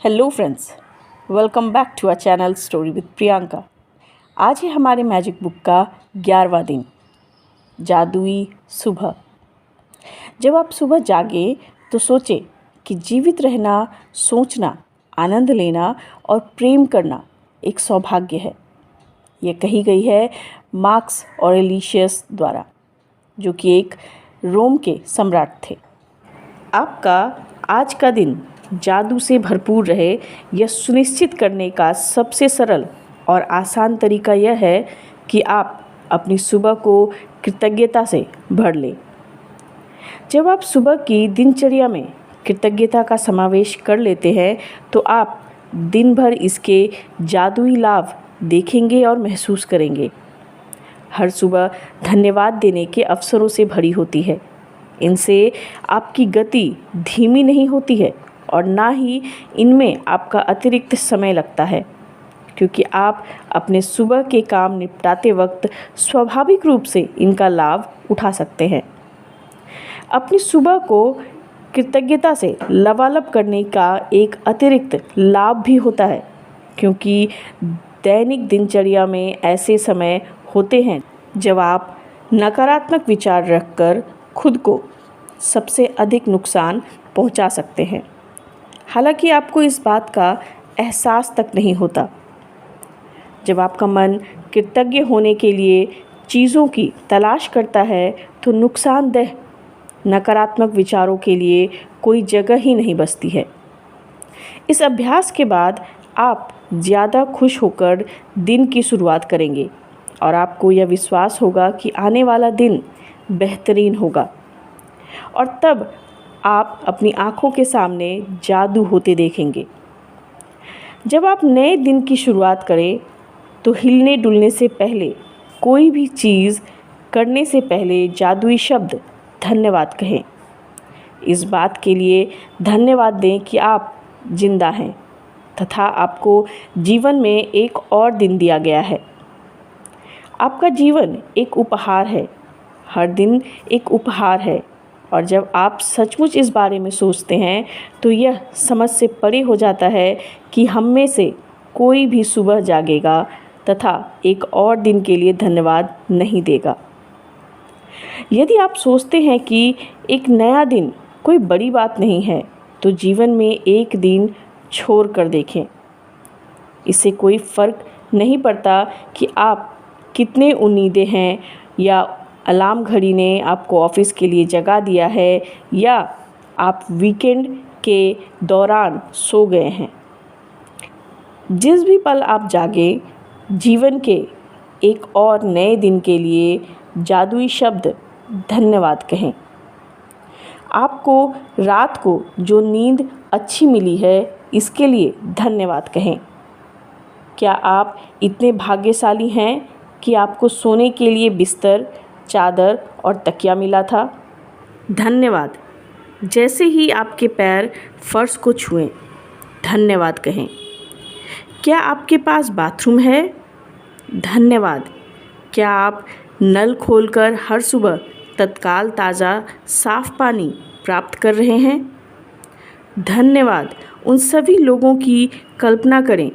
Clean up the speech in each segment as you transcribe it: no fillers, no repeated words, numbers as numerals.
Hello friends, welcome back to our channel story with Priyanka. आज है हमारे मैजिक बुक का 11वां दिन, जादुई सुबह। जब आप सुबह जागे तो सोचें कि जीवित रहना, सोचना, आनंद लेना और प्रेम करना एक सौभाग्य है। यह कही गई है मार्कस ऑरेलियस द्वारा, जो कि एक रोम के सम्राट थे। आपका आज का दिन जादू से भरपूर रहे, यह सुनिश्चित करने का सबसे सरल और आसान तरीका यह है कि आप अपनी सुबह को कृतज्ञता से भर लें। जब आप सुबह की दिनचर्या में कृतज्ञता का समावेश कर लेते हैं तो आप दिन भर इसके जादुई लाभ देखेंगे और महसूस करेंगे। हर सुबह धन्यवाद देने के अवसरों से भरी होती है। इनसे आपकी गति धीमी नहीं होती है और ना ही इनमें आपका अतिरिक्त समय लगता है, क्योंकि आप अपने सुबह के काम निपटाते वक्त स्वाभाविक रूप से इनका लाभ उठा सकते हैं। अपनी सुबह को कृतज्ञता से लबालब करने का एक अतिरिक्त लाभ भी होता है, क्योंकि दैनिक दिनचर्या में ऐसे समय होते हैं जब आप नकारात्मक विचार रखकर खुद को सबसे अधिक नुकसान पहुंचा सकते हैं। हालांकि आपको इस बात का एहसास तक नहीं होता। जब आपका मन कृतज्ञ होने के लिए चीज़ों की तलाश करता है तो नुकसानदेह नकारात्मक विचारों के लिए कोई जगह ही नहीं बचती है। इस अभ्यास के बाद आप ज़्यादा खुश होकर दिन की शुरुआत करेंगे और आपको यह विश्वास होगा कि आने वाला दिन बेहतरीन होगा, और तब आप अपनी आँखों के सामने जादू होते देखेंगे। जब आप नए दिन की शुरुआत करें तो हिलने डुलने से पहले, कोई भी चीज़ करने से पहले जादुई शब्द धन्यवाद कहें। इस बात के लिए धन्यवाद दें कि आप जिंदा हैं तथा आपको जीवन में एक और दिन दिया गया है। आपका जीवन एक उपहार है, हर दिन एक उपहार है, और जब आप सचमुच इस बारे में सोचते हैं तो यह समझ से परे हो जाता है कि हम में से कोई भी सुबह जागेगा तथा एक और दिन के लिए धन्यवाद नहीं देगा। यदि आप सोचते हैं कि एक नया दिन कोई बड़ी बात नहीं है, तो जीवन में एक दिन छोड़ कर देखें। इससे कोई फ़र्क नहीं पड़ता कि आप कितने उम्मीदें हैं, या अलार्म घड़ी ने आपको ऑफिस के लिए जगा दिया है, या आप वीकेंड के दौरान सो गए हैं। जिस भी पल आप जागे, जीवन के एक और नए दिन के लिए जादुई शब्द धन्यवाद कहें। आपको रात को जो नींद अच्छी मिली है, इसके लिए धन्यवाद कहें। क्या आप इतने भाग्यशाली हैं कि आपको सोने के लिए बिस्तर, चादर और तकिया मिला था? धन्यवाद। जैसे ही आपके पैर फर्श को छुएं, धन्यवाद कहें। क्या आपके पास बाथरूम है? धन्यवाद। क्या आप नल खोलकर हर सुबह तत्काल ताज़ा साफ पानी प्राप्त कर रहे हैं? धन्यवाद। उन सभी लोगों की कल्पना करें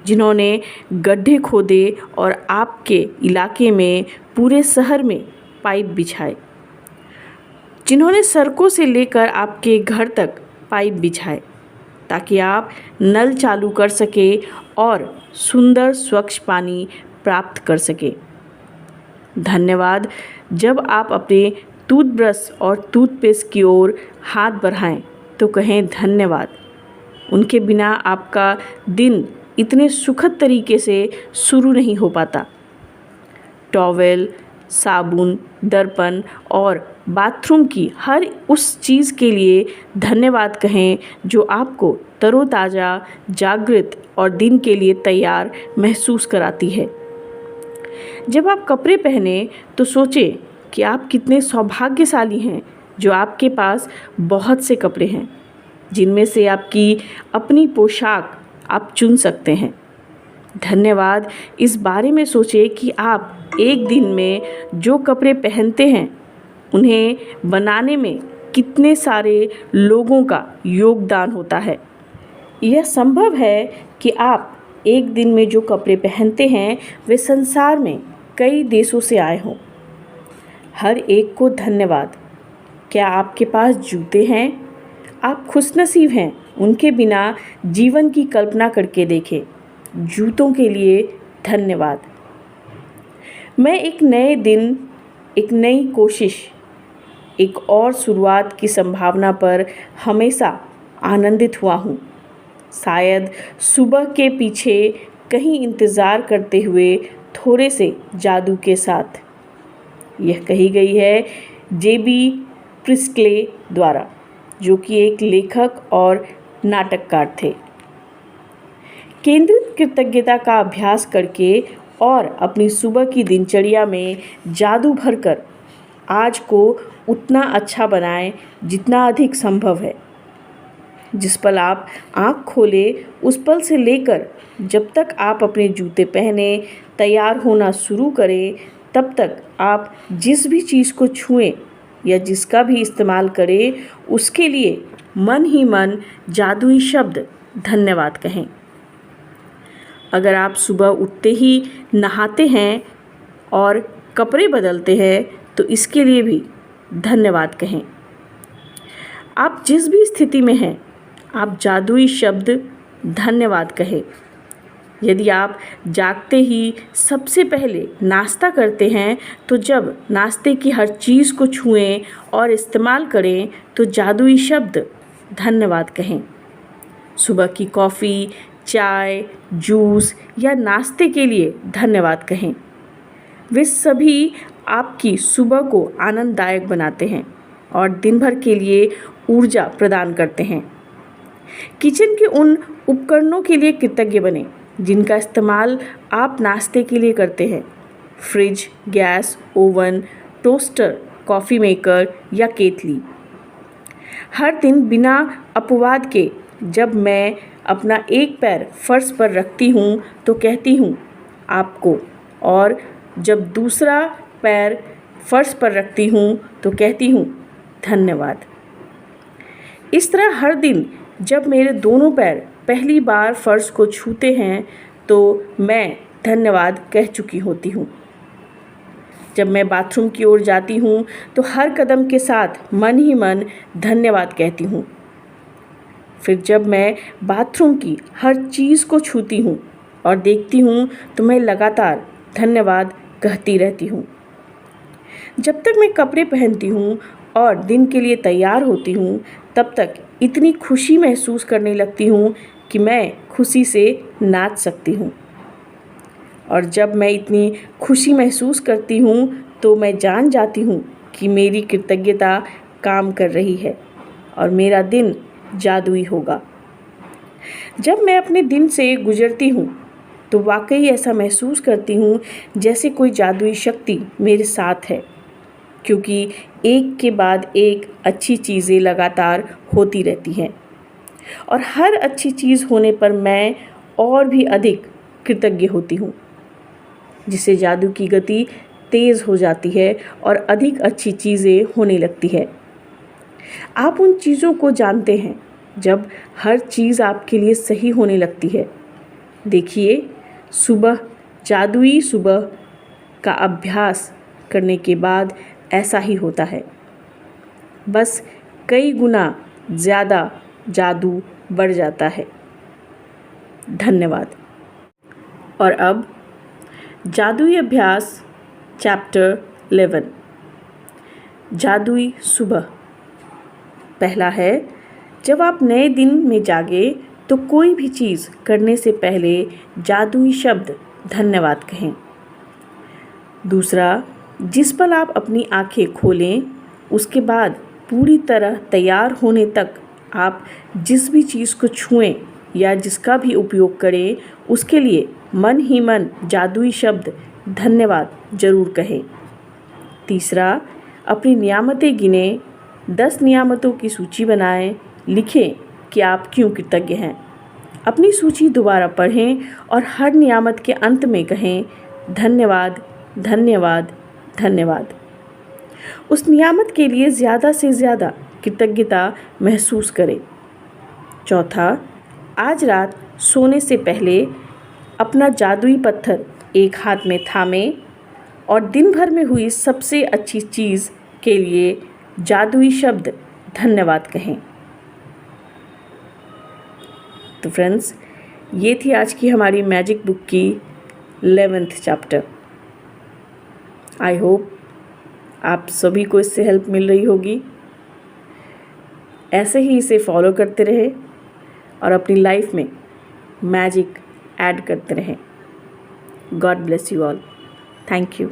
जिन्होंने गड्ढे खोदे और आपके इलाके में, पूरे शहर में पाइप बिछाए, जिन्होंने सड़कों से लेकर आपके घर तक पाइप बिछाए ताकि आप नल चालू कर सके और सुंदर स्वच्छ पानी प्राप्त कर सके। धन्यवाद। जब आप अपने टूथब्रश और टूथपेस्ट की ओर हाथ बढ़ाएं तो कहें धन्यवाद। उनके बिना आपका दिन इतने सुखद तरीके से शुरू नहीं हो पाता। टॉवेल, साबुन, दर्पण और बाथरूम की हर उस चीज़ के लिए धन्यवाद कहें जो आपको तरोताज़ा, जागृत और दिन के लिए तैयार महसूस कराती है। जब आप कपड़े पहने तो सोचें कि आप कितने सौभाग्यशाली हैं जो आपके पास बहुत से कपड़े हैं, जिनमें से आपकी अपनी पोशाक आप चुन सकते हैं। धन्यवाद। इस बारे में सोचें कि आप एक दिन में जो कपड़े पहनते हैं, उन्हें बनाने में कितने सारे लोगों का योगदान होता है। यह संभव है कि आप एक दिन में जो कपड़े पहनते हैं वे संसार में कई देशों से आए हों। हर एक को धन्यवाद। क्या आपके पास जूते हैं? आप खुशनसीब हैं। उनके बिना जीवन की कल्पना करके देखें। जूतों के लिए धन्यवाद। मैं एक नए दिन, एक नई कोशिश, एक और शुरुआत की संभावना पर हमेशा आनंदित हुआ हूँ। शायद सुबह के पीछे कहीं इंतज़ार करते हुए थोड़े से जादू के साथ। यह कही गई है जेबी प्रिस्टले द्वारा, जो कि एक लेखक और नाटककार थे। केंद्रित कृतज्ञता का अभ्यास करके और अपनी सुबह की दिनचर्या में जादू भरकर आज को उतना अच्छा बनाएं जितना अधिक संभव है। जिस पल आप आँख खोलें उस पल से लेकर जब तक आप अपने जूते पहने तैयार होना शुरू करें, तब तक आप जिस भी चीज़ को छुएं या जिसका भी इस्तेमाल करें, उसके लिए मन ही मन जादुई शब्द धन्यवाद कहें। अगर आप सुबह उठते ही नहाते हैं और कपड़े बदलते हैं तो इसके लिए भी धन्यवाद कहें। आप जिस भी स्थिति में हैं, आप जादुई शब्द धन्यवाद कहें। यदि आप जागते ही सबसे पहले नाश्ता करते हैं तो जब नाश्ते की हर चीज़ को छुएं और इस्तेमाल करें तो जादुई शब्द धन्यवाद कहें। सुबह की कॉफ़ी, चाय, जूस या नाश्ते के लिए धन्यवाद कहें। वे सभी आपकी सुबह को आनंददायक बनाते हैं और दिन भर के लिए ऊर्जा प्रदान करते हैं। किचन के उन उपकरणों के लिए कृतज्ञ बनें जिनका इस्तेमाल आप नाश्ते के लिए करते हैं। Fridge, gas, oven, toaster, coffee maker या केतली। हर दिन बिना अपवाद के जब मैं अपना एक पैर फर्श पर रखती हूँ तो कहती हूँ आपको, और जब दूसरा पैर फर्श पर रखती हूँ तो कहती हूँ धन्यवाद। इस तरह हर दिन जब मेरे दोनों पैर पहली बार फर्श को छूते हैं तो मैं धन्यवाद कह चुकी होती हूँ। जब मैं बाथरूम की ओर जाती हूँ तो हर कदम के साथ मन ही मन धन्यवाद कहती हूँ। फिर जब मैं बाथरूम की हर चीज़ को छूती हूँ और देखती हूँ तो मैं लगातार धन्यवाद कहती रहती हूँ। जब तक मैं कपड़े पहनती हूँ और दिन के लिए तैयार होती हूँ, तब तक इतनी खुशी महसूस करने लगती हूँ कि मैं खुशी से नाच सकती हूँ। और जब मैं इतनी खुशी महसूस करती हूँ तो मैं जान जाती हूँ कि मेरी कृतज्ञता काम कर रही है और मेरा दिन जादुई होगा। जब मैं अपने दिन से गुजरती हूँ तो वाकई ऐसा महसूस करती हूँ जैसे कोई जादुई शक्ति मेरे साथ है, क्योंकि एक के बाद एक अच्छी चीज़ें लगातार होती रहती हैं और हर अच्छी चीज़ होने पर मैं और भी अधिक कृतज्ञ होती हूँ, जिससे जादू की गति तेज़ हो जाती है और अधिक अच्छी चीज़ें होने लगती है। आप उन चीज़ों को जानते हैं जब हर चीज़ आपके लिए सही होने लगती है। देखिए, सुबह, जादुई सुबह का अभ्यास करने के बाद ऐसा ही होता है। बस कई गुना ज़्यादा जादू बढ़ जाता है। धन्यवाद। और अब जादुई अभ्यास चैप्टर 11, जादुई सुबह। पहला है, जब आप नए दिन में जागे तो कोई भी चीज़ करने से पहले जादुई शब्द धन्यवाद कहें। दूसरा, जिस पल आप अपनी आंखें खोलें उसके बाद पूरी तरह तैयार होने तक आप जिस भी चीज़ को छुएं या जिसका भी उपयोग करें उसके लिए मन ही मन जादुई शब्द धन्यवाद जरूर कहें। तीसरा, अपनी नियामतें गिनें, 10 नियामतों की सूची बनाएं, लिखें कि आप क्यों कृतज्ञ हैं। अपनी सूची दोबारा पढ़ें और हर नियामत के अंत में कहें धन्यवाद, धन्यवाद, धन्यवाद। उस नियामत के लिए ज़्यादा से ज़्यादा कृतज्ञता महसूस करें। चौथा, आज रात सोने से पहले अपना जादुई पत्थर एक हाथ में थामें और दिन भर में हुई सबसे अच्छी चीज़ के लिए जादुई शब्द धन्यवाद कहें। तो फ्रेंड्स, ये थी आज की हमारी मैजिक बुक की 11th चैप्टर। आई होप आप सभी को इससे हेल्प मिल रही होगी। ऐसे ही इसे फॉलो करते रहें और अपनी लाइफ में मैजिक ऐड करते रहें। God bless you all. Thank you.